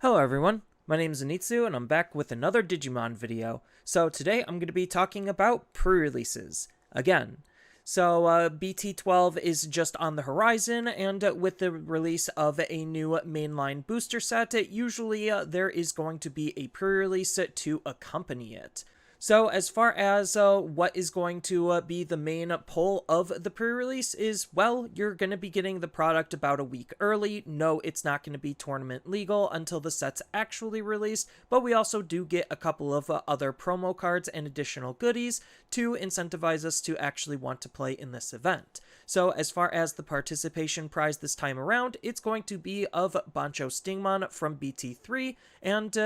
Hello everyone, my name is Anitsu and I'm back with another Digimon video. So today I'm going to be talking about pre-releases, again. So BT12 is just on the horizon, and with the release of a new mainline booster set, usually there is going to be a pre-release to accompany it. So as far as what is going to be the main pull of the pre-release is, well, you're going to be getting the product about a week early. No, it's not going to be tournament legal until the set's actually released, but we also do get a couple of other promo cards and additional goodies to incentivize us to actually want to play in this event. So as far as the participation prize this time around, it's going to be of Bancho Stingmon from BT3, and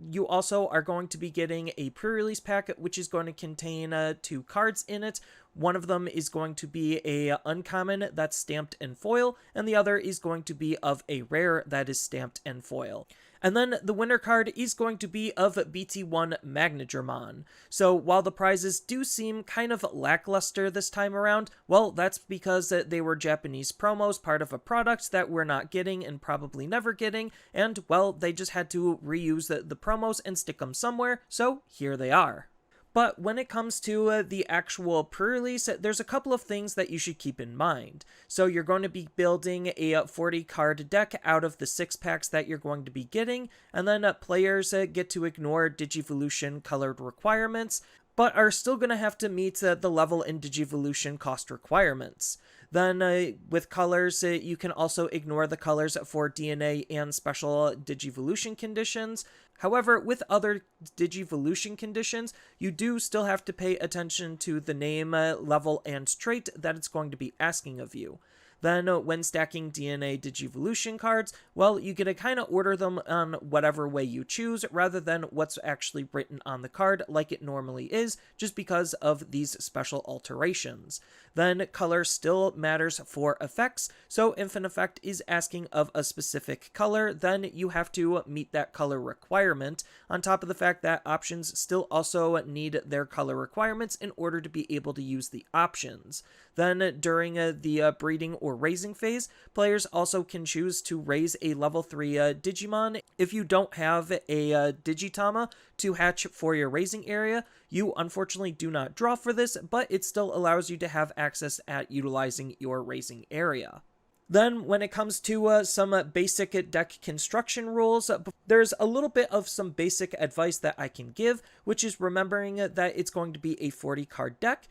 you also are going to be getting a pre-release pack which is going to contain 2 cards in it. One of them is going to be a uncommon that's stamped in foil, and the other is going to be of a rare that is stamped in foil. And then the winner card is going to be of BT1 Magnagramon. So while the prizes do seem kind of lackluster this time around, well, that's because they were Japanese promos, part of a product that we're not getting and probably never getting, and well, they just had to reuse the promos and stick them somewhere, so here they are. But when it comes to the actual pre-release, there's a couple of things that you should keep in mind. So you're going to be building a 40 card deck out of the 6 packs that you're going to be getting, and then players get to ignore Digivolution colored requirements, but are still going to have to meet the level and Digivolution cost requirements. Then with colors, you can also ignore the colors for DNA and special Digivolution conditions. However, with other Digivolution conditions, you do still have to pay attention to the name, level, and trait that it's going to be asking of you. Then when stacking DNA Digivolution cards, well, you get to kind of order them on whatever way you choose, rather than what's actually written on the card like it normally is, just because of these special alterations. Then color still matters for effects, so if an effect is asking of a specific color, then you have to meet that color requirement, on top of the fact that options still also need their color requirements in order to be able to use the options. Then during the breeding or raising phase, players also can choose to raise a level 3 Digimon. If you don't have a Digitama to hatch for your raising area, you unfortunately do not draw for this, but it still allows you to have access at utilizing your raising area. Then, when it comes to some basic deck construction rules, there's a little bit of some basic advice that I can give, which is remembering that it's going to be a 40 card deck,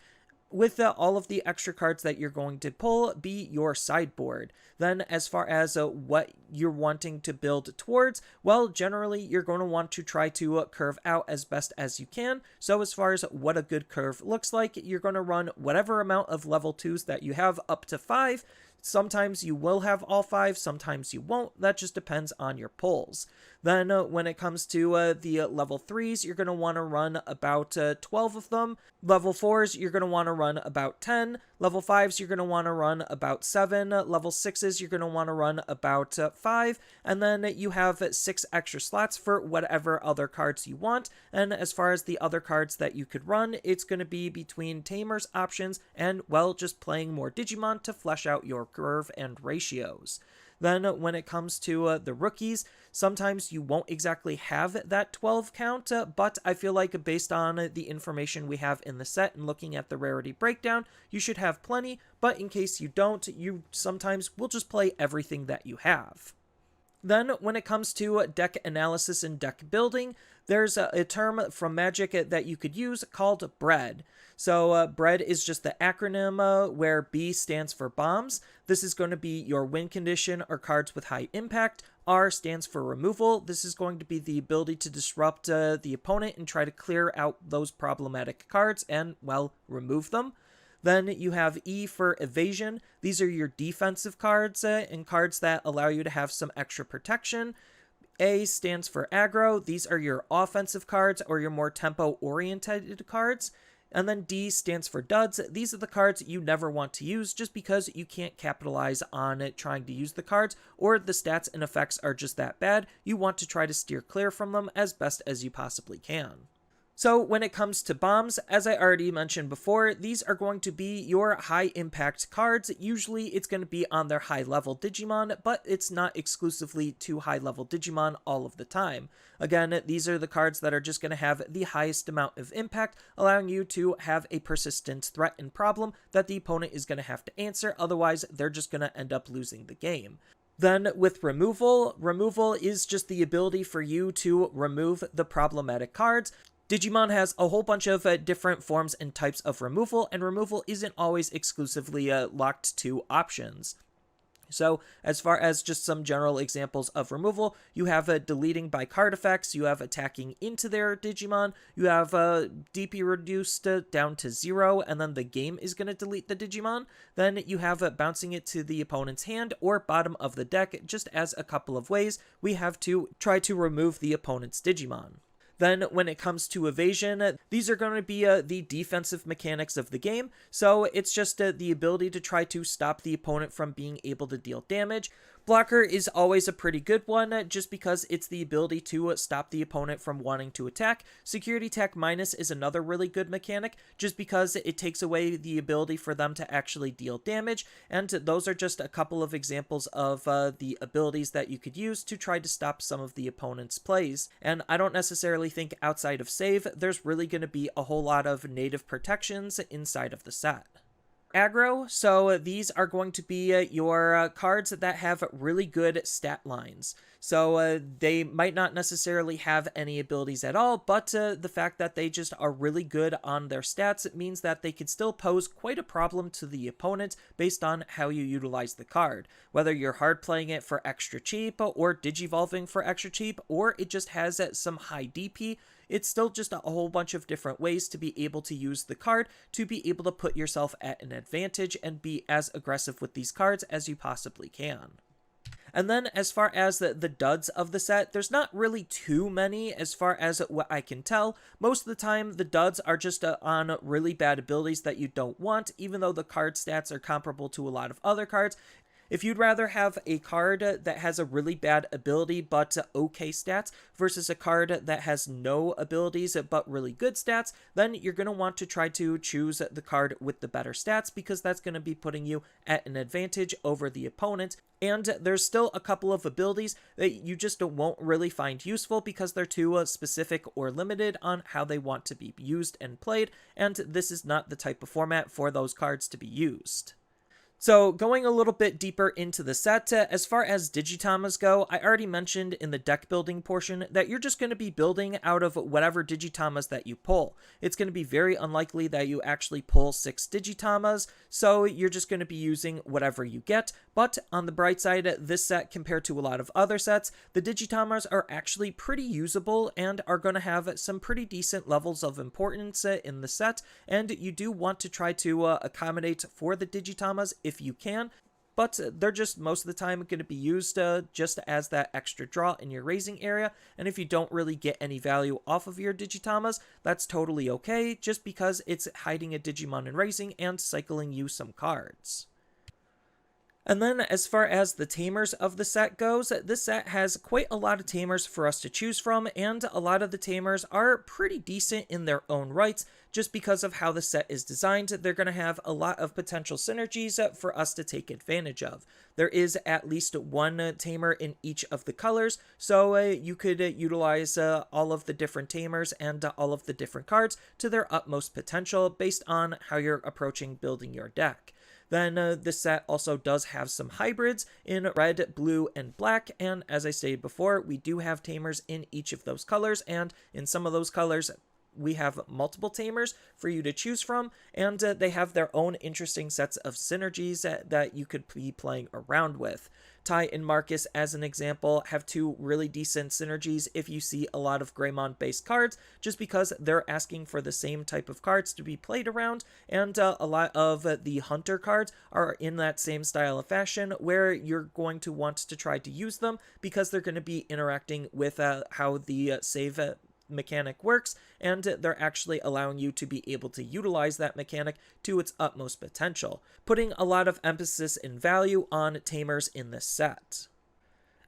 with all of the extra cards that you're going to pull be your sideboard. Then as far as what you're wanting to build towards, well, generally you're going to want to try to curve out as best as you can. So as far as what a good curve looks like, you're going to run whatever amount of level 2s that you have up to 5. Sometimes you will have all 5, sometimes you won't. That just depends on your pulls. Then when it comes to the level 3s, you're going to want to run about 12 of them. Level 4s, you're going to want to run about 10. Level 5s, you're going to want to run about 7. Level 6s, you're going to want to run about 5. And then you have 6 extra slots for whatever other cards you want. And as far as the other cards that you could run, it's going to be between Tamers options and, well, just playing more Digimon to flesh out your curve and ratios. Then when it comes to the rookies, sometimes you won't exactly have that 12 count, but I feel like based on the information we have in the set and looking at the rarity breakdown, you should have plenty, but in case you don't, you sometimes will just play everything that you have. Then, when it comes to deck analysis and deck building, there's a term from Magic that you could use called BREAD. So, BREAD is just the acronym where B stands for bombs. This is going to be your win condition or cards with high impact. R stands for removal. This is going to be the ability to disrupt the opponent and try to clear out those problematic cards and, well, remove them. Then you have E for Evasion. These are your defensive cards and cards that allow you to have some extra protection. A stands for Aggro. These are your offensive cards or your more tempo-oriented cards. And then D stands for Duds. These are the cards you never want to use just because you can't capitalize on it trying to use the cards, or the stats and effects are just that bad. You want to try to steer clear from them as best as you possibly can. So when it comes to bombs, as I already mentioned before, these are going to be your high impact cards. Usually it's going to be on their high level Digimon, but it's not exclusively to high level Digimon all of the time. Again, these are the cards that are just going to have the highest amount of impact, allowing you to have a persistent threat and problem that the opponent is going to have to answer, otherwise they're just going to end up losing the game. Then with removal is just the ability for you to remove the problematic cards. Digimon has a whole bunch of different forms and types of removal, and removal isn't always exclusively locked to options. So as far as just some general examples of removal, you have deleting by card effects, you have attacking into their Digimon, you have DP reduced down to 0, and then the game is going to delete the Digimon. Then you have bouncing it to the opponent's hand or bottom of the deck, just as a couple of ways we have to try to remove the opponent's Digimon. Then when it comes to evasion, these are going to be the defensive mechanics of the game, so it's just the ability to try to stop the opponent from being able to deal damage. Blocker is always a pretty good one, just because it's the ability to stop the opponent from wanting to attack. Security Attack Minus is another really good mechanic, just because it takes away the ability for them to actually deal damage, and those are just a couple of examples of the abilities that you could use to try to stop some of the opponent's plays. And I don't necessarily think outside of save, there's really going to be a whole lot of native protections inside of the set. Aggro, so these are going to be your cards that have really good stat lines. So they might not necessarily have any abilities at all, but the fact that they just are really good on their stats, it means that they could still pose quite a problem to the opponent based on how you utilize the card. Whether you're hard playing it for extra cheap, or digivolving for extra cheap, or it just has some high DP, it's still just a whole bunch of different ways to be able to use the card to be able to put yourself at an advantage and be as aggressive with these cards as you possibly can. And then as far as the duds of the set, there's not really too many as far as what I can tell. Most of the time, the duds are just on really bad abilities that you don't want, even though the card stats are comparable to a lot of other cards. If you'd rather have a card that has a really bad ability but okay stats versus a card that has no abilities but really good stats, then you're going to want to try to choose the card with the better stats, because that's going to be putting you at an advantage over the opponent. And there's still a couple of abilities that you just won't really find useful because they're too specific or limited on how they want to be used and played, and this is not the type of format for those cards to be used. So going a little bit deeper into the set, as far as Digitamas go, I already mentioned in the deck building portion that you're just going to be building out of whatever Digitamas that you pull. It's going to be very unlikely that you actually pull 6 Digitamas, so you're just going to be using whatever you get. But on the bright side, this set compared to a lot of other sets, the Digitamas are actually pretty usable and are going to have some pretty decent levels of importance in the set, and you do want to try to accommodate for the Digitamas if you can, but they're just most of the time going to be used just as that extra draw in your raising area, and if you don't really get any value off of your Digitamas, that's totally okay, just because it's hiding a Digimon in raising and cycling you some cards. And then as far as the Tamers of the set goes, this set has quite a lot of Tamers for us to choose from, and a lot of the Tamers are pretty decent in their own rights. Just because of how the set is designed, they're going to have a lot of potential synergies for us to take advantage of. There is at least one Tamer in each of the colors, so you could utilize all of the different Tamers and all of the different cards to their utmost potential based on how you're approaching building your deck. Then this set also does have some hybrids in red, blue, and black, and as I stated before, we do have Tamers in each of those colors, and in some of those colors, we have multiple Tamers for you to choose from, and they have their own interesting sets of synergies that you could be playing around with. Ty and Marcus, as an example, have 2 really decent synergies if you see a lot of Greymon-based cards, just because they're asking for the same type of cards to be played around, and a lot of the Hunter cards are in that same style of fashion, where you're going to want to try to use them, because they're going to be interacting with how the save mechanic works, and they're actually allowing you to be able to utilize that mechanic to its utmost potential, putting a lot of emphasis and value on Tamers in this set.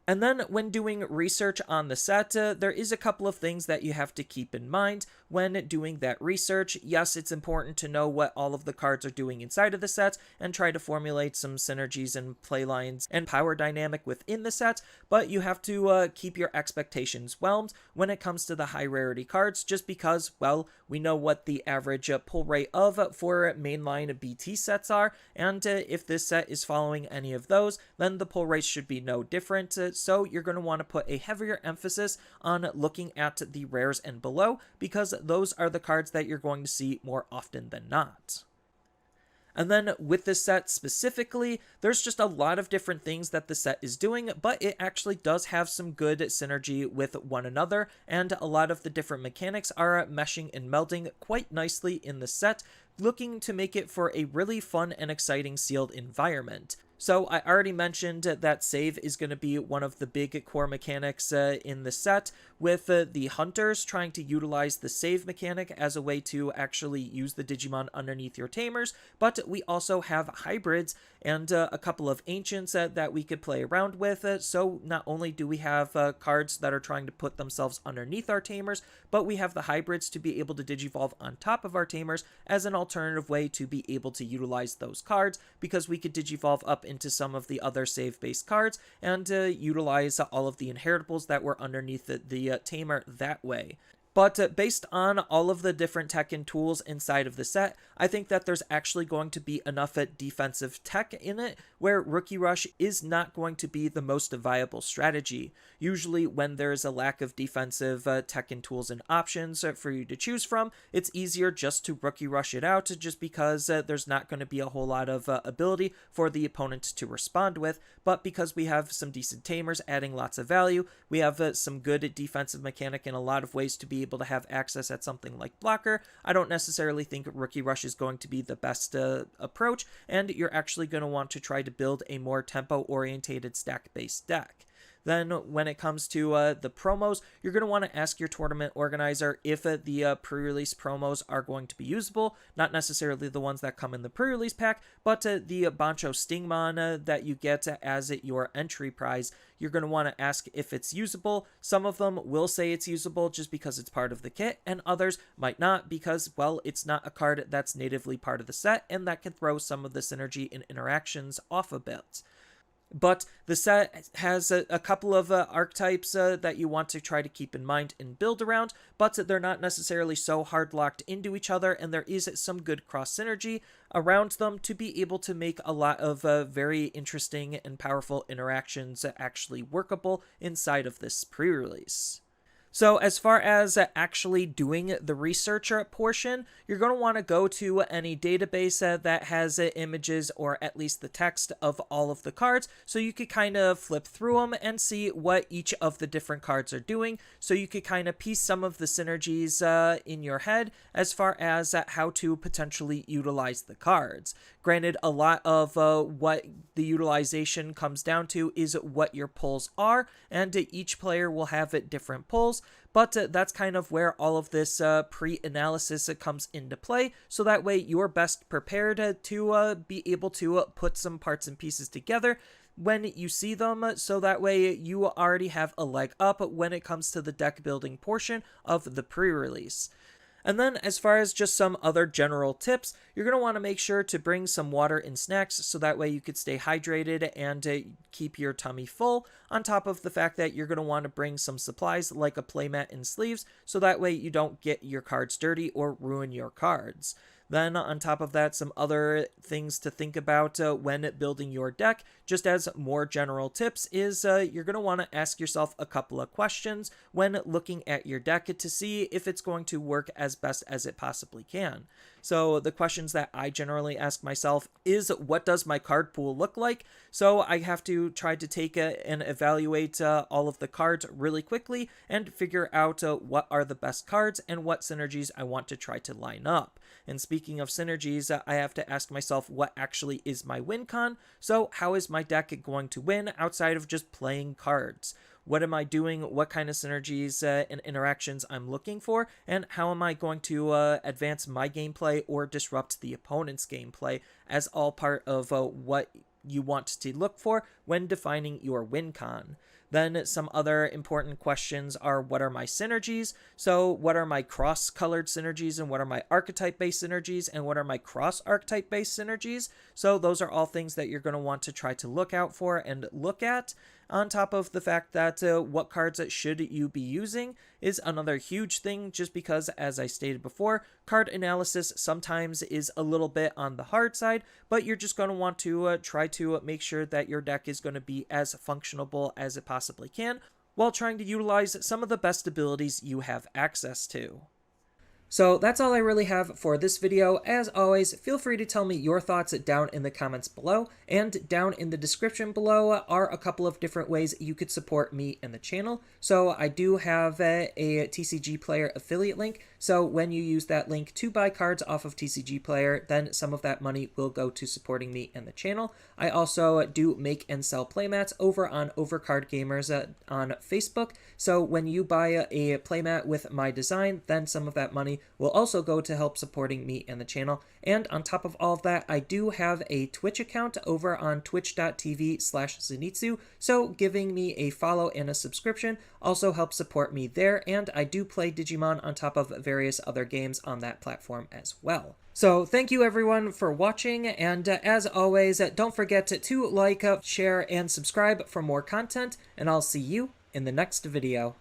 And then when doing research on the set, there is a couple of things that you have to keep in mind when doing that research. Yes, it's important to know what all of the cards are doing inside of the sets and try to formulate some synergies and playlines and power dynamic within the sets, but you have to keep your expectations whelmed when it comes to the high rarity cards, just because, well, we know what the average pull rate of for mainline BT sets are, and if this set is following any of those, then the pull rates should be no different. So you're going to want to put a heavier emphasis on looking at the rares and below, because those are the cards that you're going to see more often than not. And then with this set specifically, there's just a lot of different things that the set is doing, but it actually does have some good synergy with one another, and a lot of the different mechanics are meshing and melding quite nicely in the set, looking to make it for a really fun and exciting sealed environment. So I already mentioned that save is going to be one of the big core mechanics in the set, with the hunters trying to utilize the save mechanic as a way to actually use the Digimon underneath your tamers, but we also have hybrids and a couple of ancients that we could play around with. So not only do we have cards that are trying to put themselves underneath our tamers, but we have the hybrids to be able to digivolve on top of our tamers as an alternative way to be able to utilize those cards, because we could digivolve up into some of the other save-based cards and utilize all of the inheritables that were underneath the tamer that way. But based on all of the different tech and tools inside of the set, I think that there's actually going to be enough defensive tech in it where Rookie Rush is not going to be the most viable strategy. Usually when there's a lack of defensive tech and tools and options for you to choose from, it's easier just to Rookie Rush it out, just because there's not going to be a whole lot of ability for the opponent to respond with. But because we have some decent tamers adding lots of value, we have some good defensive mechanic in a lot of ways to be able to have access at something like blocker. I don't necessarily think Rookie Rush is going to be the best approach, and you're actually going to want to try to build a more tempo-orientated stack-based deck. Then when it comes to the promos, you're going to want to ask your tournament organizer if the pre-release promos are going to be usable, not necessarily the ones that come in the pre-release pack, but the Bancho Stingmon that you get as your entry prize. You're going to want to ask if it's usable. Some of them will say it's usable just because it's part of the kit, and others might not because, well, it's not a card that's natively part of the set, and that can throw some of the synergy and interactions off a bit. But the set has a couple of archetypes that you want to try to keep in mind and build around, but they're not necessarily so hard locked into each other, and there is some good cross synergy around them to be able to make a lot of very interesting and powerful interactions actually workable inside of this pre-release. So as far as actually doing the researcher portion, you're going to want to go to any database that has images or at least the text of all of the cards, so you could kind of flip through them and see what each of the different cards are doing, so you could kind of piece some of the synergies in your head as far as how to potentially utilize the cards. Granted, a lot of what the utilization comes down to is what your pulls are, and each player will have different pulls, but that's kind of where all of this pre-analysis comes into play, so that way you're best prepared to be able to put some parts and pieces together when you see them, so that way you already have a leg up when it comes to the deck building portion of the pre-release. And then as far as just some other general tips, you're going to want to make sure to bring some water and snacks so that way you could stay hydrated and keep your tummy full, on top of the fact that you're going to want to bring some supplies like a playmat and sleeves so that way you don't get your cards dirty or ruin your cards. Then on top of that, some other things to think about when building your deck, just as more general tips, is you're going to want to ask yourself a couple of questions when looking at your deck to see if it's going to work as best as it possibly can. So the questions that I generally ask myself is, what does my card pool look like? So I have to try to take and evaluate all of the cards really quickly and figure out what are the best cards and what synergies I want to try to line up. And speaking of synergies, I have to ask myself what actually is my win con. So how is my deck going to win outside of just playing cards? What am I doing? What kind of synergies and interactions I'm looking for? And how am I going to advance my gameplay or disrupt the opponent's gameplay, as all part of what you want to look for when defining your win con. Then some other important questions are, what are my synergies? So what are my cross-colored synergies, and what are my archetype-based synergies, and what are my cross-archetype-based synergies? So those are all things that you're going to want to try to look out for and look at, on top of the fact that what cards should you be using is another huge thing, just because, as I stated before, card analysis sometimes is a little bit on the hard side, but you're just going to want to try to make sure that your deck is going to be as functionable as it possibly can, while trying to utilize some of the best abilities you have access to. So that's all I really have for this video. As always, feel free to tell me your thoughts down in the comments below, and down in the description below are a couple of different ways you could support me and the channel. So I do have a TCG Player affiliate link, so when you use that link to buy cards off of TCG Player, then some of that money will go to supporting me and the channel. I also do make and sell playmats over on Overcard Gamers on Facebook, so when you buy a playmat with my design, then some of that money will also go to help supporting me and the channel. And on top of all of that, I do have a Twitch account over on twitch.tv/Zenitsu, so giving me a follow and a subscription also helps support me there, and I do play Digimon on top of various other games on that platform as well. So thank you everyone for watching, and as always, don't forget to like, share, and subscribe for more content, and I'll see you in the next video.